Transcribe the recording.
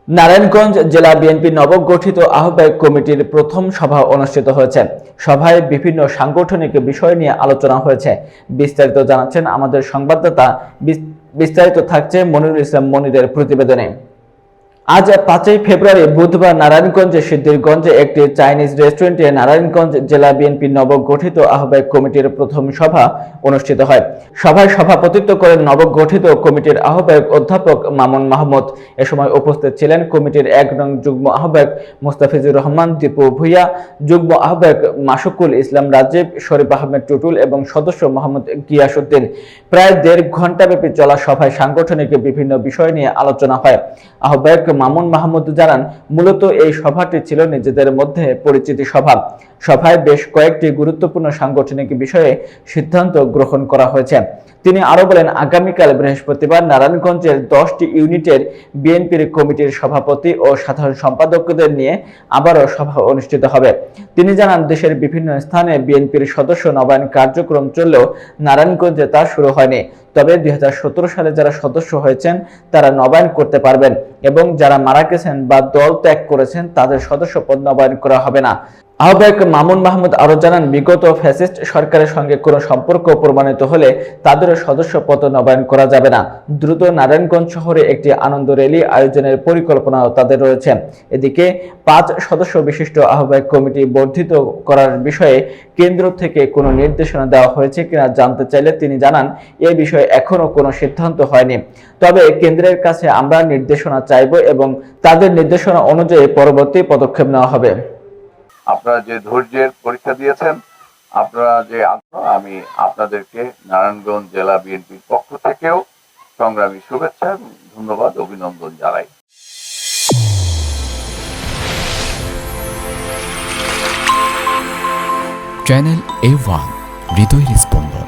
নারায়ণগঞ্জ জেলা বিএনপির নবগঠিত আহ্বায়ক কমিটির প্রথম সভা অনুষ্ঠিত হয়েছে। সভায় বিভিন্ন সাংগঠনিক বিষয় নিয়ে আলোচনা হয়েছে। বিস্তারিত জানাচ্ছেন আমাদের সংবাদদাতা। বিস্তারিত থাকছে মনিরুল ইসলাম মনিরের প্রতিবেদনে। আজ 5ই ফেব্রুয়ারি বুধবার নারায়ণগঞ্জের সিদ্ধিরগঞ্জে একটি চাইনিজ রেস্টুরেন্টে নারায়ণগঞ্জ জেলা বিএনপির নবগঠিত আহ্বায়ক কমিটির প্রথম সভা অনুষ্ঠিত হয়। সভায় সভাপতিত্ব করেন নবগঠিত কমিটির আহ্বায়ক অধ্যাপক মামুন মাহমুদ। এ সময় উপস্থিত ছিলেন কমিটির 1 নং যুগ্ম আহ্বায়ক মুস্তাফিজুর রহমান দীপু ভুইয়া, যুগ্ম আহ্বায়ক মাসুকুল ইসলাম রাজীব, শরীফ আহমেদ টুটুল এবং সদস্য মোহাম্মদ গিয়াসউদ্দিন। প্রায় 1.5 ঘণ্টাব্যাপী চলা সভায় সাংগঠনিক বিভিন্ন বিষয় নিয়ে আলোচনা হয়। আহ্বায়ক মামুন মাহমুদ জানান, মূলত এই সভাটি ছিল নিজেদের মধ্যে পরিচিতি সভা। সভায় বেশ কয়েকটি গুরুত্বপূর্ণ সাংগঠনিক বিষয়ে সিদ্ধান্ত গ্রহণ করা হয়েছে। তিনি আরো বলেন, আগামীকাল বৃহস্পতিবার নারায়ণগঞ্জের 10টি ইউনিটের বিএনপির কমিটির সভাপতি ও সাধারণ সম্পাদকদের নিয়ে আবারও সভা অনুষ্ঠিত হবে। তিনি জানান, দেশের বিভিন্ন স্থানে বিএনপির সদস্য নবায়ন কার্যক্রম চললেও নারায়ণগঞ্জে তা শুরু হয়নি। তবে 2017 সালে যারা সদস্য হয়েছেন তারা নবায়ন করতে পারবেন এবং যারা মারা গেছেন বা দল ত্যাগ করেছেন তাদের সদস্য পদ নবায়ন করা হবে না। আহ্বায়ক মামুন মাহমুদ আরো জানান, বিগত ফ্যাসিস্ট সরকারের সঙ্গে কোনো সম্পর্ক প্রমাণিত হলে তাদেরও সদস্য পদ নবায়ন করা যাবে না। দ্রুত নারায়ণগঞ্জ শহরে একটি আনন্দ র্যালি আয়োজনের পরিকল্পনাও তাদের রয়েছে। এদিকে 5 সদস্য বিশিষ্ট আহ্বায়ক কমিটি বর্ধিত করার বিষয়ে কেন্দ্র থেকে কোনো নির্দেশনা দেওয়া হয়েছে কিনা জানতে চাইলে তিনি জানান, এ বিষয়ে এখনো কোনো সিদ্ধান্ত হয়নি। তবে কেন্দ্রের কাছে আমরা নির্দেশনা চাইব এবং তাদের নির্দেশনা অনুযায়ী পরবর্তী পদক্ষেপ নেওয়া হবে। আপনারা যে ধৈর্যের পরীক্ষা দিয়েছেন, আপনারা যে আমি আপনাদেরকে নারায়ণগঞ্জ জেলা বিএনপির পক্ষ থেকেও সংগ্রামী শুভেচ্ছা এবং ধন্যবাদ, অভিনন্দন জানাই। চ্যানেল A1 হৃদয়ের স্পন্দন।